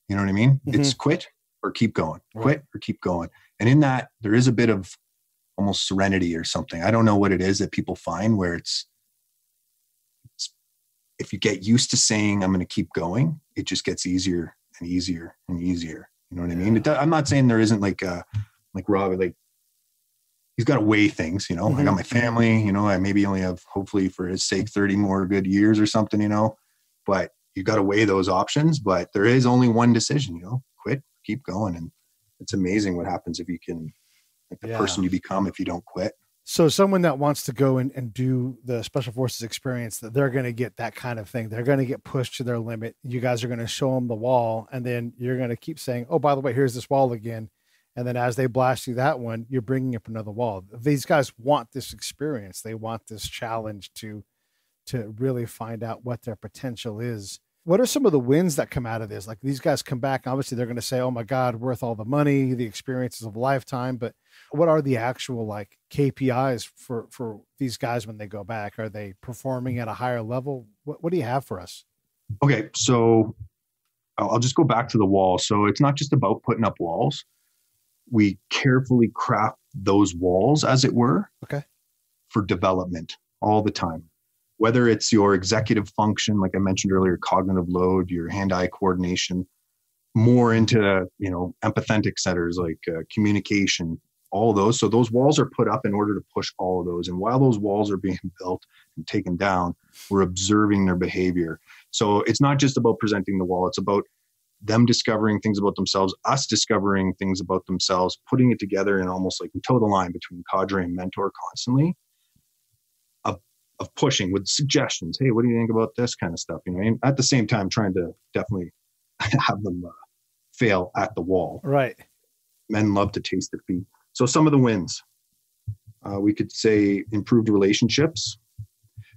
You know what I mean? Mm-hmm. It's quit or keep going, quit or keep going. And in that, there is a bit of almost serenity or something. I don't know what it is that people find where it's if you get used to saying, I'm going to keep going, it just gets easier and easier and easier. You know what I mean? I'm not saying there isn't like Rob, like he's got to weigh things, mm-hmm. I got my family, I maybe only have, hopefully for his sake, 30 more good years or something, but you got to weigh those options, but there is only one decision, quit, keep going. And it's amazing what happens if you can, like the person you become if you don't quit. So someone that wants to go and do the Special Forces experience, that they're going to get that kind of thing. They're going to get pushed to their limit. You guys are going to show them the wall, and then you're going to keep saying, oh, by the way, here's this wall again. And then as they blast through that one, you're bringing up another wall. These guys want this experience. They want this challenge to really find out what their potential is. What are some of the wins that come out of this? Like, these guys come back, obviously they're going to say, oh my God, worth all the money, the experiences of a lifetime. But what are the actual like KPIs for these guys when they go back? Are they performing at a higher level? What do you have for us? Okay. So I'll just go back to the wall. So it's not just about putting up walls. We carefully craft those walls, as it were, for development all the time. Whether it's your executive function, like I mentioned earlier, cognitive load, your hand-eye coordination, more into, empathetic centers like communication, all those. So those walls are put up in order to push all of those. And while those walls are being built and taken down, we're observing their behavior. So it's not just about presenting the wall. It's about them discovering things about themselves, us discovering things about themselves, putting it together, and almost like we toe the line between cadre and mentor constantly. A of pushing with suggestions. Hey, what do you think about this kind of stuff? You know, and at the same time, trying to definitely have them fail at the wall. Right. Men love to taste defeat. So some of the wins, we could say improved relationships.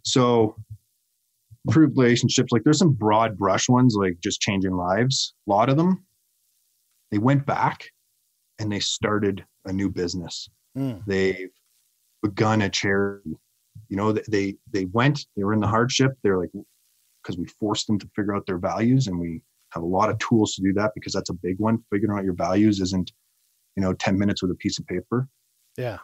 So improved relationships, like there's some broad brush ones, like just changing lives. A lot of them, they went back and they started a new business. They've begun a charity. You know, they were in the hardship. They're like, because we forced them to figure out their values, and we have a lot of tools to do that, because that's a big one. Figuring out your values isn't, 10 minutes with a piece of paper. Yeah.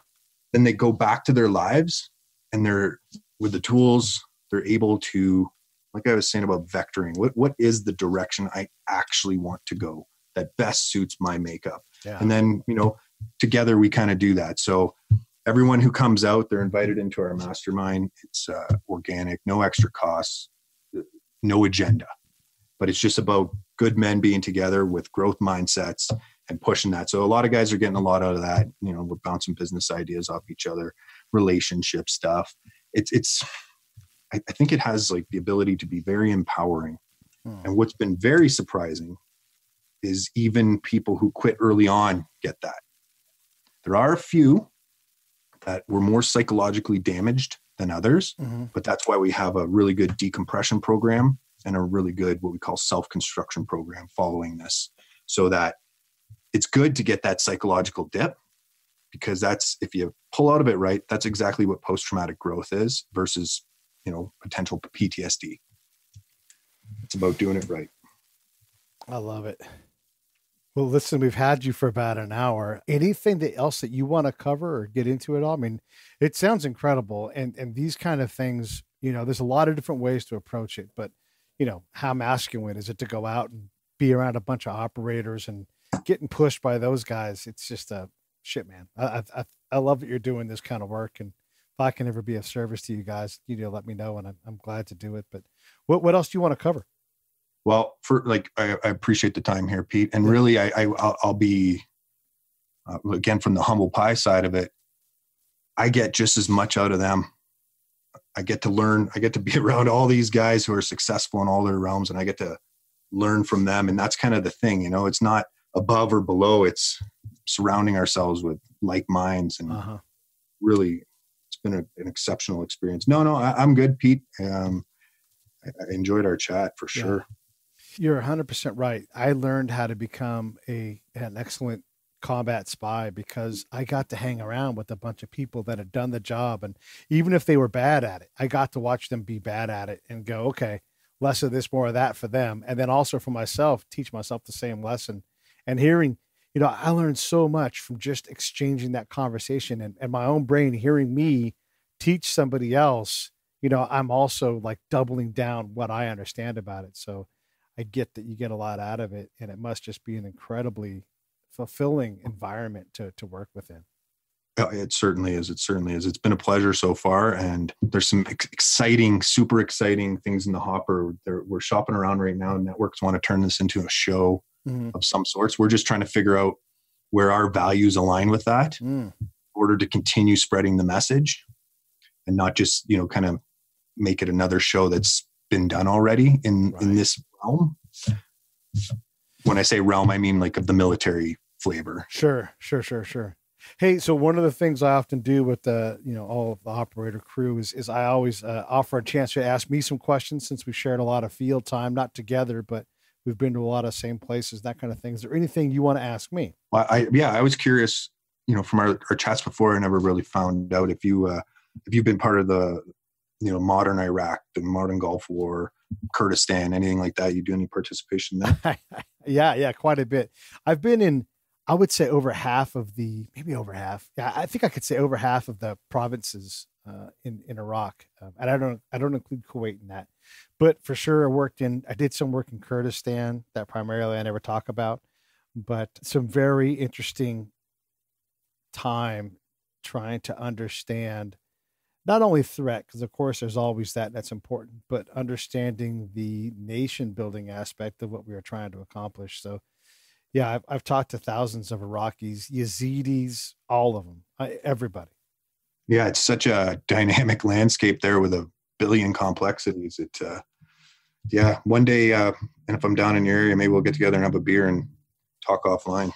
Then they go back to their lives, and they're with the tools, they're able to, like I was saying about vectoring, what is the direction I actually want to go that best suits my makeup? Yeah. And then, together we kind of do that. So everyone who comes out, they're invited into our mastermind. It's organic, no extra costs, no agenda, but it's just about good men being together with growth mindsets and pushing that. So a lot of guys are getting a lot out of that. We're bouncing business ideas off each other, relationship stuff. I think it has like the ability to be very empowering. And what's been very surprising is even people who quit early on get that. There are a few that were more psychologically damaged than others, but that's why we have a really good decompression program and a really good, what we call self-construction program following this, so that it's good to get that psychological dip, because that's, if you pull out of it right, that's exactly what post-traumatic growth is versus, potential PTSD. It's about doing it right. I love it. Well, listen, we've had you for about an hour. Anything else that you want to cover or get into it all? I mean, it sounds incredible. And these kind of things, there's a lot of different ways to approach it, but how masculine is it to go out and be around a bunch of operators and getting pushed by those guys? It's just shit, man. I love that you're doing this kind of work. And if I can ever be of service to you guys, let me know. And I'm glad to do it. But what else do you want to cover? Well, I appreciate the time here, Pete. And really, I'll be, again, from the humble pie side of it, I get just as much out of them. I get to learn. I get to be around all these guys who are successful in all their realms, and I get to learn from them. And that's kind of the thing, it's not above or below. It's surrounding ourselves with like minds, and really, it's been an exceptional experience. No, I'm good, Pete. I enjoyed our chat for sure. You're 100% right. I learned how to become an excellent combat spy because I got to hang around with a bunch of people that had done the job. And even if they were bad at it, I got to watch them be bad at it and go, okay, less of this, more of that for them. And then also for myself, teach myself the same lesson. And hearing, I learned so much from just exchanging that conversation and my own brain hearing me teach somebody else. I'm also like doubling down what I understand about it. So I get that you get a lot out of it, and it must just be an incredibly fulfilling environment to work within. It certainly is. It certainly is. It's been a pleasure so far, and there's some exciting, super exciting things in the hopper. We're shopping around right now. Networks want to turn this into a show of some sorts. We're just trying to figure out where our values align with that in order to continue spreading the message and not just, kind of make it another show that's been done already in this realm. When I say realm, I mean like of the military flavor. Sure. Hey, so one of the things I often do with all of the operator crew is I always offer a chance to ask me some questions, since we've shared a lot of field time, not together, but we've been to a lot of same places, that kind of thing. Is there anything you want to ask me? Well, I was curious, from our chats before, I never really found out if you've been part of the, modern Iraq, the modern Gulf War, Kurdistan, anything like that. You do any participation there? Yeah, quite a bit. I've been in, I would say maybe over half. Yeah, I think I could say over half of the provinces in Iraq. And I don't include Kuwait in that, but for sure I did some work in Kurdistan that primarily I never talk about, but some very interesting time trying to understand not only threat, because of course there's always that's important, but understanding the nation building aspect of what we are trying to accomplish. So yeah, I've talked to thousands of Iraqis, Yazidis, all of them, everybody. Yeah, it's such a dynamic landscape there with a billion complexities. One day, and if I'm down in your area, maybe we'll get together and have a beer and talk offline.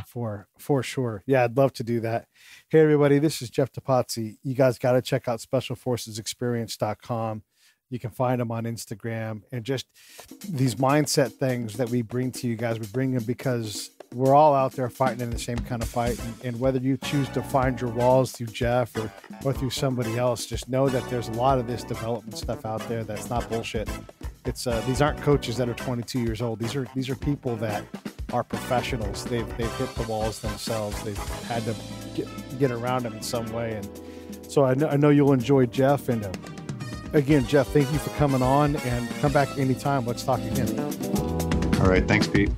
For sure. Yeah, I'd love to do that. Hey, everybody, this is Jeff Depatie. You guys got to check out specialforcesexperience.com. You can find them on Instagram, and just these mindset things that we bring to you guys, we bring them because we're all out there fighting in the same kind of fight. And whether you choose to find your walls through Jeff or through somebody else, just know that there's a lot of this development stuff out there that's not bullshit. It's these aren't coaches that are 22 years old. These are people that are professionals. They've hit the walls themselves. They've had to get around them in some way. And so I know you'll enjoy Jeff. And again, Jeff, thank you for coming on, and come back anytime. Let's talk again. All right. Thanks, Pete.